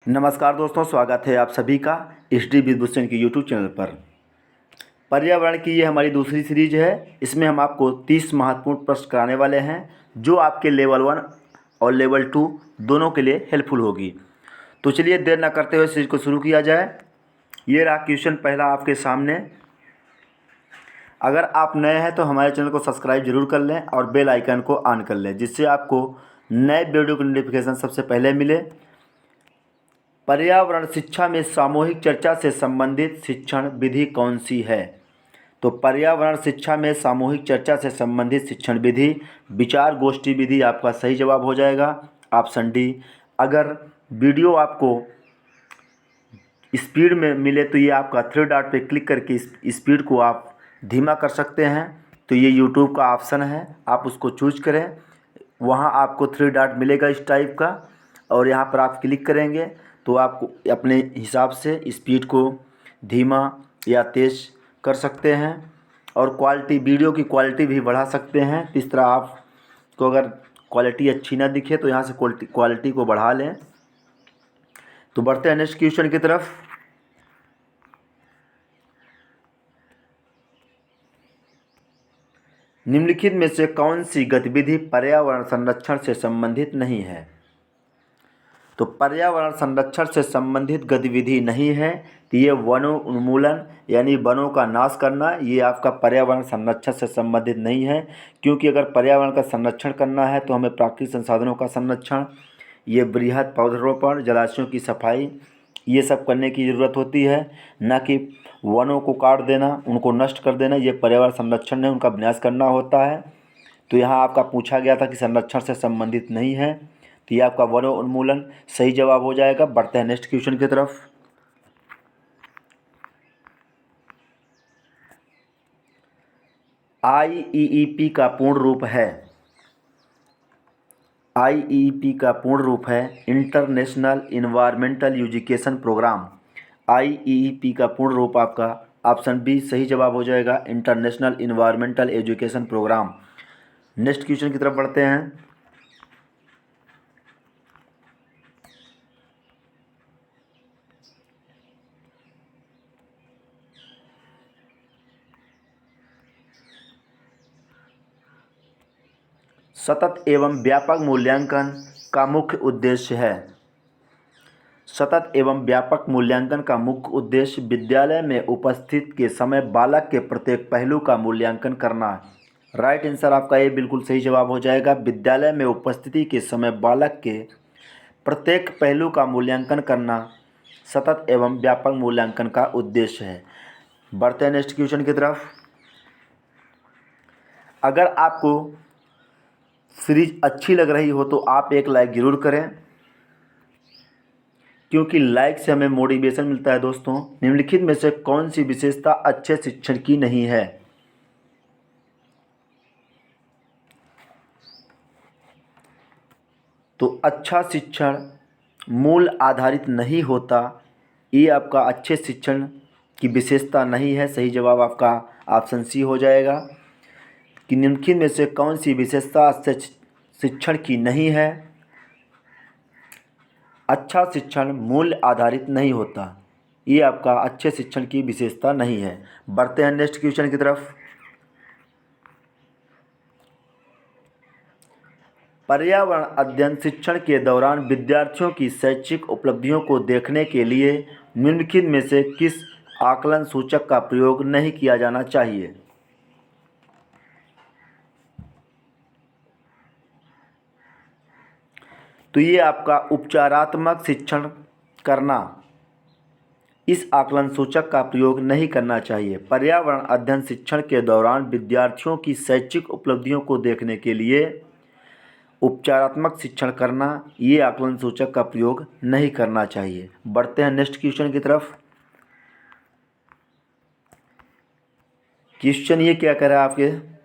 नमस्कार दोस्तों, स्वागत है आप सभी का एच डी विभूषण के यूट्यूब चैनल पर। पर्यावरण की ये हमारी दूसरी सीरीज है। इसमें हम आपको 30 महत्वपूर्ण प्रश्न कराने वाले हैं जो आपके लेवल 1 और लेवल 2 दोनों के लिए हेल्पफुल होगी। तो चलिए देर न करते हुए सीरीज को शुरू किया जाए। ये रहा क्वेश्चन पहला आपके सामने। अगर आप नए हैं तो हमारे चैनल को सब्सक्राइब जरूर कर लें और बेल आइकन को ऑन कर लें, जिससे आपको नए वीडियो की नोटिफिकेशन सबसे पहले मिले। पर्यावरण शिक्षा में सामूहिक चर्चा से संबंधित शिक्षण विधि कौन सी है? तो पर्यावरण शिक्षा में सामूहिक चर्चा से संबंधित शिक्षण विधि विचार गोष्ठी विधि आपका सही जवाब हो जाएगा, ऑप्शन डी। अगर वीडियो आपको स्पीड में मिले तो ये आपका थ्री डॉट पे क्लिक करके स्पीड को आप धीमा कर सकते हैं। तो ये यूट्यूब का ऑप्शन है, आप उसको चूज करें। वहाँ आपको थ्री डॉट मिलेगा इस टाइप का, और यहाँ पर आप क्लिक करेंगे तो आपको अपने हिसाब से स्पीड को धीमा या तेज़ कर सकते हैं, और क्वालिटी वीडियो की क्वालिटी भी बढ़ा सकते हैं। इस तरह आपको अगर क्वालिटी अच्छी ना दिखे तो यहाँ से क्वालिटी को बढ़ा लें। तो बढ़ते हैं नेक्स्ट क्वेश्चन की तरफ। निम्नलिखित में से कौन सी गतिविधि पर्यावरण संरक्षण से संबंधित नहीं है? तो पर्यावरण संरक्षण से संबंधित गतिविधि नहीं है तो ये वनों उन्मूलन यानी वनों का नाश करना, ये आपका पर्यावरण संरक्षण से संबंधित नहीं है। क्योंकि अगर पर्यावरण का संरक्षण करना है तो हमें प्राकृतिक संसाधनों का संरक्षण, ये बृहद पौधरोपण, जलाशयों की सफाई, ये सब करने की ज़रूरत होती है, न कि वनों को काट देना, उनको नष्ट कर देना। ये पर्यावरण संरक्षण है, उनका विनाश करना होता है। तो यहाँ आपका पूछा गया था कि संरक्षण से संबंधित नहीं है, तो ये आपका वन उन्मूलन सही जवाब हो जाएगा। बढ़ते हैं नेक्स्ट क्वेश्चन की तरफ। आईईईपी का पूर्ण रूप है, आईईईपी का पूर्ण रूप है इंटरनेशनल इन्वायरमेंटल एजुकेशन प्रोग्राम। आईईईपी का पूर्ण रूप आपका ऑप्शन बी सही जवाब हो जाएगा, international environmental education programme. Next question की तरफ बढ़ते हैं। सतत एवं व्यापक मूल्यांकन का मुख्य उद्देश्य है। सतत एवं व्यापक मूल्यांकन का मुख्य उद्देश्य विद्यालय में उपस्थित के समय बालक के प्रत्येक पहलू का मूल्यांकन करना है। राइट आंसर आपका ये बिल्कुल सही जवाब हो जाएगा। विद्यालय में उपस्थिति के समय बालक के प्रत्येक पहलू का मूल्यांकन करना सतत एवं व्यापक मूल्यांकन का उद्देश्य है। बढ़ते हैं नेक्स्ट क्वेश्चन की तरफ। अगर आपको सीरीज अच्छी लग रही हो तो आप एक लाइक ज़रूर करें, क्योंकि लाइक से हमें मोटिवेशन मिलता है। दोस्तों, निम्नलिखित में से कौन सी विशेषता अच्छे शिक्षण की नहीं है? तो अच्छा शिक्षण मूल आधारित नहीं होता, ये आपका अच्छे शिक्षण की विशेषता नहीं है। सही जवाब आपका ऑप्शन सी हो जाएगा कि निम्नलिखित में से कौन सी विशेषता अच्छे शिक्षण की नहीं है? अच्छा शिक्षण मूल्य आधारित नहीं होता, ये आपका अच्छे शिक्षण की विशेषता नहीं है। बढ़ते हैं नेक्स्ट क्वेश्चन की तरफ। पर्यावरण अध्ययन शिक्षण के दौरान विद्यार्थियों की शैक्षिक उपलब्धियों को देखने के लिए निम्नलिखित में से किस आकलन सूचक का प्रयोग नहीं किया जाना चाहिए? तो ये आपका उपचारात्मक शिक्षण करना, इस आकलन सूचक का प्रयोग नहीं करना चाहिए। पर्यावरण अध्ययन शिक्षण के दौरान विद्यार्थियों की शैक्षिक उपलब्धियों को देखने के लिए उपचारात्मक शिक्षण करना, ये आकलन सूचक का प्रयोग नहीं करना चाहिए। बढ़ते हैं नेक्स्ट क्वेश्चन की तरफ। क्वेश्चन ये क्या कह रहा है आपके,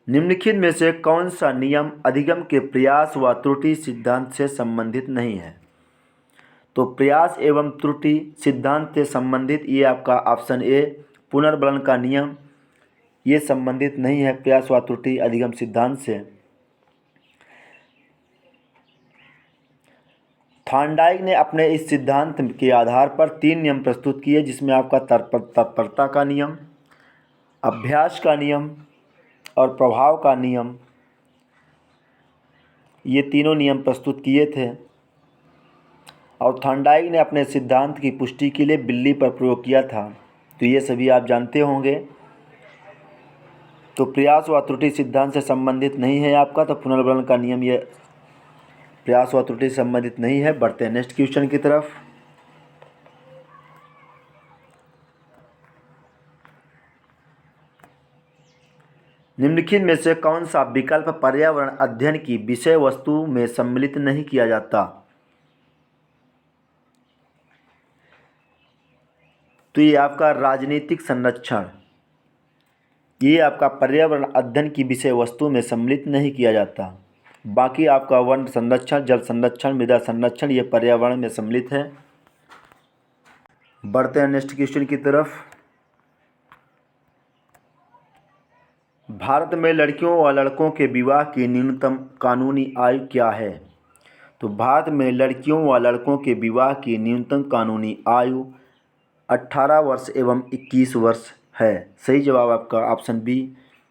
निम्नलिखित में से कौन सा नियम अधिगम के प्रयास व त्रुटि सिद्धांत से संबंधित नहीं है? तो प्रयास एवं त्रुटि सिद्धांत से संबंधित ये आपका ऑप्शन ए पुनर्बलन का नियम, ये संबंधित नहीं है प्रयास व त्रुटि अधिगम सिद्धांत से। थॉर्नडाइक ने अपने इस सिद्धांत के आधार पर 3 नियम प्रस्तुत किए, जिसमें आपका तत्परता का नियम, अभ्यास का नियम और प्रभाव का नियम, ये तीनों नियम प्रस्तुत किए थे। और थॉर्नडाइक ने अपने सिद्धांत की पुष्टि के लिए बिल्ली पर प्रयोग किया था। तो ये सभी आप जानते होंगे। तो प्रयास व त्रुटि सिद्धांत से संबंधित नहीं है आपका, तो पुनर्वलन का नियम ये प्रयास व त्रुटि से संबंधित नहीं है। बढ़ते हैं नेक्स्ट क्वेश्चन की तरफ। निम्नलिखित में से कौन सा विकल्प पर्यावरण अध्ययन की विषय वस्तु में सम्मिलित नहीं किया जाता? तो ये आपका राजनीतिक संरक्षण, ये आपका पर्यावरण अध्ययन की विषय वस्तु में सम्मिलित नहीं किया जाता। बाकी आपका वन संरक्षण, जल संरक्षण, मृदा संरक्षण, ये पर्यावरण में सम्मिलित है। बढ़ते हैं नेक्स्ट क्वेश्चन की तरफ। भारत में लड़कियों व लड़कों के विवाह की न्यूनतम कानूनी आयु क्या है? तो भारत में लड़कियों व लड़कों के विवाह की न्यूनतम कानूनी आयु 18 वर्ष एवं 21 वर्ष है। सही जवाब आपका ऑप्शन बी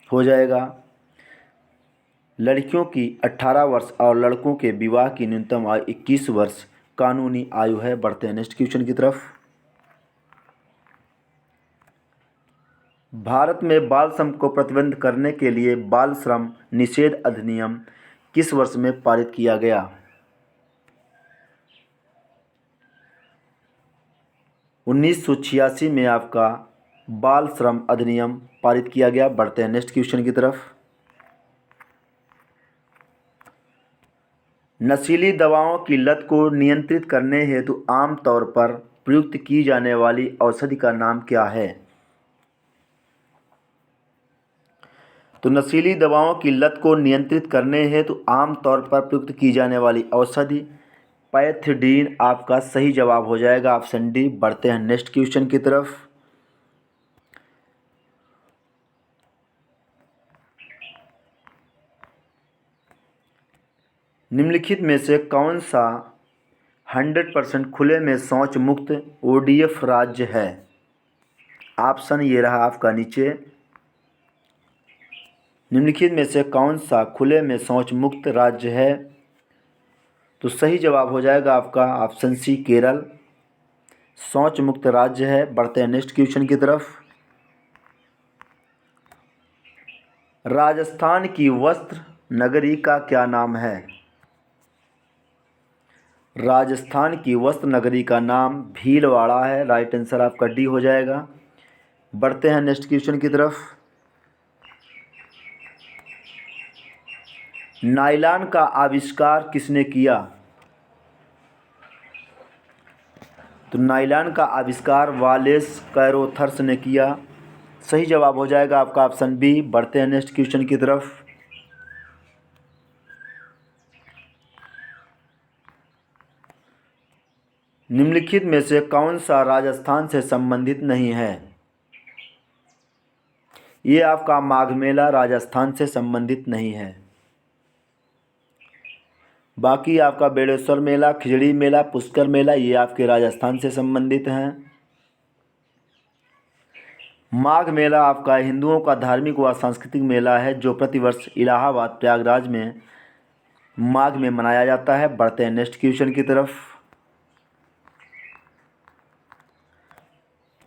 हो जाएगा। लड़कियों की 18 वर्ष और लड़कों के विवाह की न्यूनतम आयु 21 वर्ष कानूनी आयु है। बढ़ते हैं नेक्स्ट क्वेश्चन की तरफ। भारत में बाल श्रम को प्रतिबंध करने के लिए बाल श्रम निषेध अधिनियम किस वर्ष में पारित किया गया? 1986 में आपका बाल श्रम अधिनियम पारित किया गया। बढ़ते हैं नेक्स्ट क्वेश्चन की तरफ। नशीली दवाओं की लत को नियंत्रित करने हेतु आमतौर पर प्रयुक्त की जाने वाली औषधि का नाम क्या है? तो नशीली दवाओं की लत को नियंत्रित करने हेतु आमतौर पर प्रयुक्त की जाने वाली औषधि पैथिडीन आपका सही जवाब हो जाएगा, ऑप्शन डी। बढ़ते हैं नेक्स्ट क्वेश्चन की तरफ। निम्नलिखित में से कौन सा 100% खुले में शौच मुक्त ODF राज्य है? ऑप्शन ये रहा आपका नीचे। निम्नलिखित में से कौन सा खुले में शौच मुक्त राज्य है? तो सही जवाब हो जाएगा आपका ऑप्शन सी, केरल शौच मुक्त राज्य है। बढ़ते हैं नेक्स्ट क्वेश्चन की तरफ। राजस्थान की वस्त्र नगरी का क्या नाम है? राजस्थान की वस्त्र नगरी का नाम भीलवाड़ा है। राइट आंसर आपका डी हो जाएगा। बढ़ते हैं नेक्स्ट क्वेश्चन की तरफ। नायलॉन का आविष्कार किसने किया? तो नायलॉन का आविष्कार वालेस कैरोथर्स ने किया। सही जवाब हो जाएगा आपका ऑप्शन बी। बढ़ते हैं नेक्स्ट क्वेश्चन की तरफ। निम्नलिखित में से कौन सा राजस्थान से संबंधित नहीं है? ये आपका माघ मेला राजस्थान से संबंधित नहीं है। बाकी आपका बेड़ेश्वर मेला, खिचड़ी मेला, पुष्कर मेला, ये आपके राजस्थान से संबंधित हैं। माघ मेला आपका हिंदुओं का धार्मिक व सांस्कृतिक मेला है, जो प्रतिवर्ष इलाहाबाद प्रयागराज में माघ में मनाया जाता है। बढ़ते हैं नेक्स्ट क्वेश्चन की तरफ।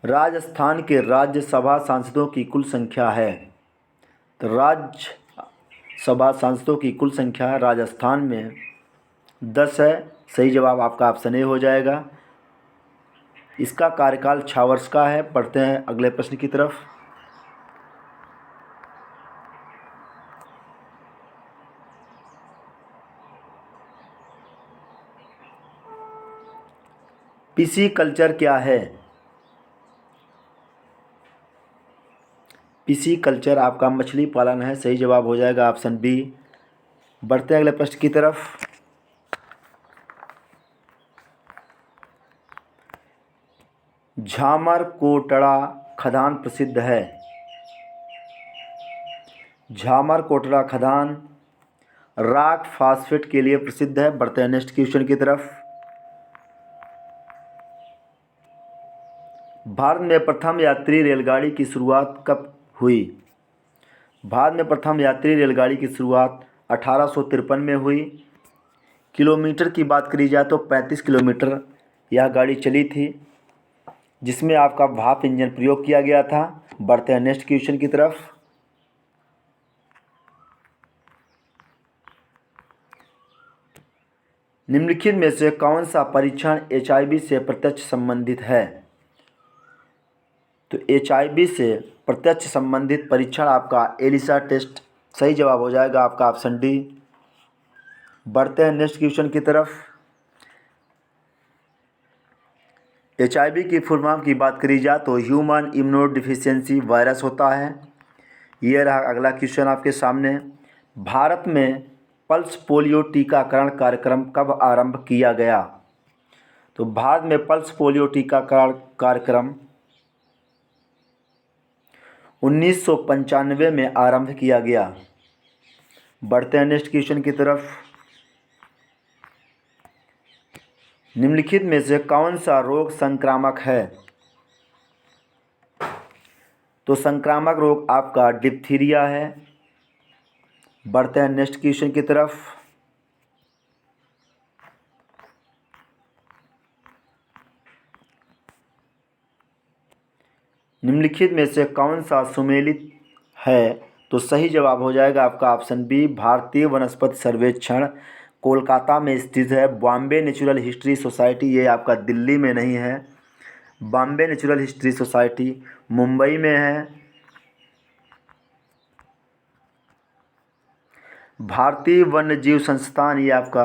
राजस्थान के राज्यसभा सांसदों की कुल संख्या है? तो राज्यसभा सांसदों की कुल संख्या राजस्थान में 10 है। सही जवाब आपका ऑप्शन ए हो जाएगा। इसका कार्यकाल 6 वर्ष का है। पढ़ते हैं अगले प्रश्न की तरफ। पिसीकल्चर क्या है? पिसीकल्चर आपका मछली पालन है। सही जवाब हो जाएगा ऑप्शन बी। बढ़ते हैं अगले प्रश्न की तरफ। झामरकोटड़ा खदान प्रसिद्ध है? झामरकोटड़ा खदान रॉक फास्फेट के लिए प्रसिद्ध है। बढ़ते हैं नेक्स्ट क्वेश्चन की तरफ। भारत में प्रथम यात्री रेलगाड़ी की शुरुआत कब हुई? भारत में प्रथम यात्री रेलगाड़ी की शुरुआत 1853 में हुई। किलोमीटर की बात करी जाए तो 35 किलोमीटर यह गाड़ी चली थी, जिसमें आपका भाप इंजन प्रयोग किया गया था। बढ़ते हैं नेक्स्ट क्वेश्चन की तरफ। निम्नलिखित में से कौन सा परीक्षण HIV से प्रत्यक्ष संबंधित है? तो HIV से प्रत्यक्ष संबंधित परीक्षण आपका एलिसा टेस्ट सही जवाब हो जाएगा आपका ऑप्शन डी। बढ़ते हैं नेक्स्ट क्वेश्चन की तरफ। HIV की फुल फॉर्म की बात करी जाए तो ह्यूमन इम्यूनो डिफिशियंसी वायरस होता है। यह रहा अगला क्वेश्चन आपके सामने। भारत में पल्स पोलियो टीकाकरण कार्यक्रम कब आरंभ किया गया? तो भारत में पल्स पोलियो टीकाकरण कार्यक्रम 1995 में आरंभ किया गया। बढ़ते हैं नेक्स्ट क्वेश्चन की तरफ। निम्नलिखित में से कौन सा रोग संक्रामक है? तो संक्रामक रोग आपका डिप्थीरिया है। बढ़ते हैं नेक्स्ट क्वेश्चन की तरफ। निम्नलिखित में से कौन सा सुमेलित है? तो सही जवाब हो जाएगा आपका ऑप्शन बी। भारतीय वनस्पति सर्वेक्षण कोलकाता में स्थित है। बॉम्बे नेचुरल हिस्ट्री सोसाइटी ये आपका दिल्ली में नहीं है। Bombay natural history society Mumbai में है। भारतीय वन्य जीव संस्थान ये आपका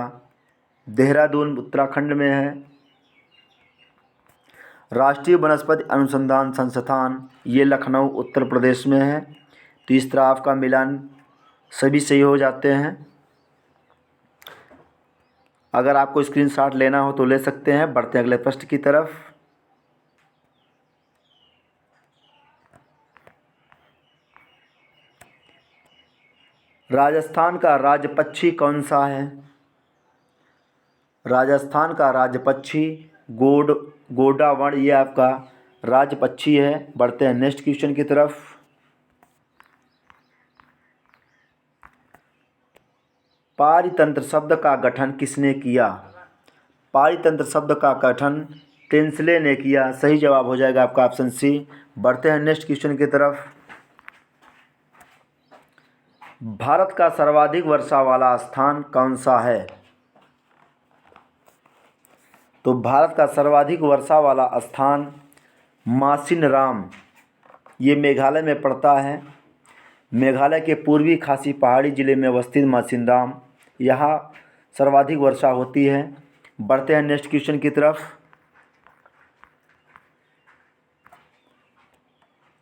देहरादून उत्तराखंड में है। राष्ट्रीय वनस्पति अनुसंधान संस्थान ये लखनऊ उत्तर प्रदेश में है। तो इस तरह आपका मिलान सभी सही हो जाते हैं। अगर आपको स्क्रीनशॉट लेना हो तो ले सकते हैं। बढ़ते हैं अगले प्रश्न की तरफ। राजस्थान का राज्य पक्षी कौन सा है? राजस्थान का राज्य पक्षी गोडावण ये आपका राज्य पक्षी है। बढ़ते हैं नेक्स्ट क्वेश्चन की तरफ। पारितंत्र शब्द का गठन किसने किया? पारितंत्र शब्द का गठन टेंसले ने किया। सही जवाब हो जाएगा आपका ऑप्शन सी। बढ़ते हैं नेक्स्ट क्वेश्चन की तरफ। भारत का सर्वाधिक वर्षा वाला स्थान कौन सा है? तो भारत का सर्वाधिक वर्षा वाला स्थान मासिनराम ये मेघालय में पड़ता है। मेघालय के पूर्वी खासी पहाड़ी जिले में अवस्थित मासिनराम यहाँ सर्वाधिक वर्षा होती है। बढ़ते हैं नेक्स्ट क्वेश्चन की तरफ।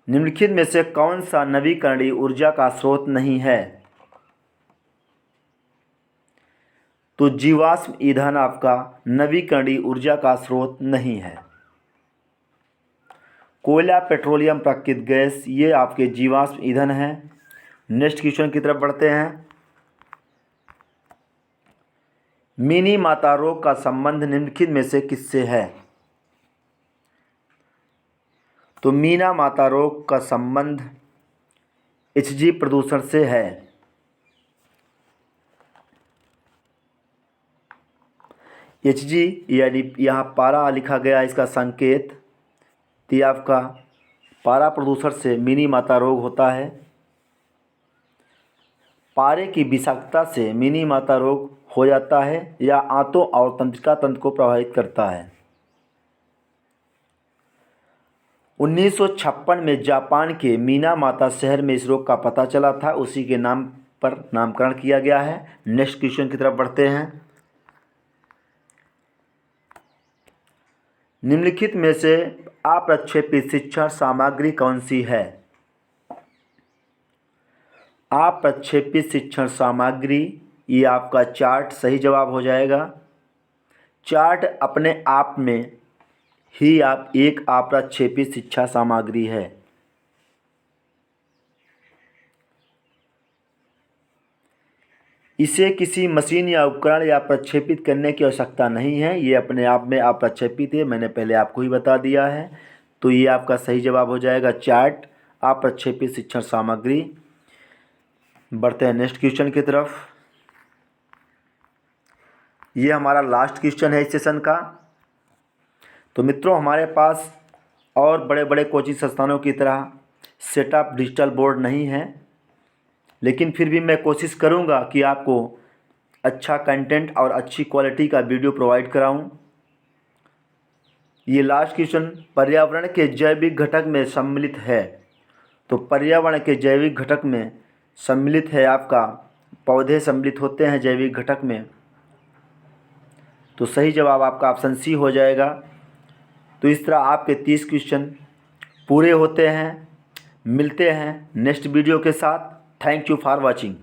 निम्नलिखित में से कौन सा नवीकरणीय ऊर्जा का स्रोत नहीं है? तो जीवाश्म ईंधन आपका नवीकरणीय ऊर्जा का स्रोत नहीं है। कोयला, पेट्रोलियम, प्राकृतिक गैस ये आपके जीवाश्म ईंधन हैं। नेक्स्ट क्वेश्चन की तरफ बढ़ते हैं। मिनी माता रोग का संबंध निम्नलिखित में से किससे है? तो मीना माता रोग का संबंध HG प्रदूषण से है। HG यानी यहाँ पारा लिखा गया इसका संकेत। तो आपका पारा प्रदूषण से मिनी माता रोग होता है। पारे की विषाक्तता से मिनी माता रोग हो जाता है या आंतों और तंत्रिका तंत्र को प्रभावित करता है। 1956 में जापान के मीना माता शहर में इस रोग का पता चला था। उसी के नाम पर नामकरण किया गया है। नेक्स्ट क्वेश्चन की तरफ बढ़ते हैं। निम्नलिखित में से अप्रक्षेपित शिक्षण सामग्री कौन सी है? अप्रक्षेपित शिक्षण सामग्री ये आपका चार्ट सही जवाब हो जाएगा। चार्ट अपने आप में ही आप एक अप्रक्षेपित शिक्षा सामग्री है। इसे किसी मशीन या उपकरण या प्रक्षेपित करने की आवश्यकता नहीं है। ये अपने आप में अप्रक्षेपित है। मैंने पहले आपको ही बता दिया है। तो ये आपका सही जवाब हो जाएगा चार्ट अप्रक्षेपित शिक्षण सामग्री। बढ़ते हैं नेक्स्ट क्वेश्चन की तरफ। ये हमारा लास्ट क्वेश्चन है इस सेशन का। तो मित्रों, हमारे पास और बड़े बड़े कोचिंग संस्थानों की तरह सेटअप डिजिटल बोर्ड नहीं है, लेकिन फिर भी मैं कोशिश करूंगा कि आपको अच्छा कंटेंट और अच्छी क्वालिटी का वीडियो प्रोवाइड कराऊं। ये लास्ट क्वेश्चन पर्यावरण के जैविक घटक में सम्मिलित है। तो पर्यावरण के जैविक घटक में सम्मिलित है आपका, पौधे सम्मिलित होते हैं जैविक घटक में। तो सही जवाब आपका ऑप्शन सी हो जाएगा। तो इस तरह आपके 30 क्वेश्चन पूरे होते हैं। मिलते हैं नेक्स्ट वीडियो के साथ। Thank you for watching.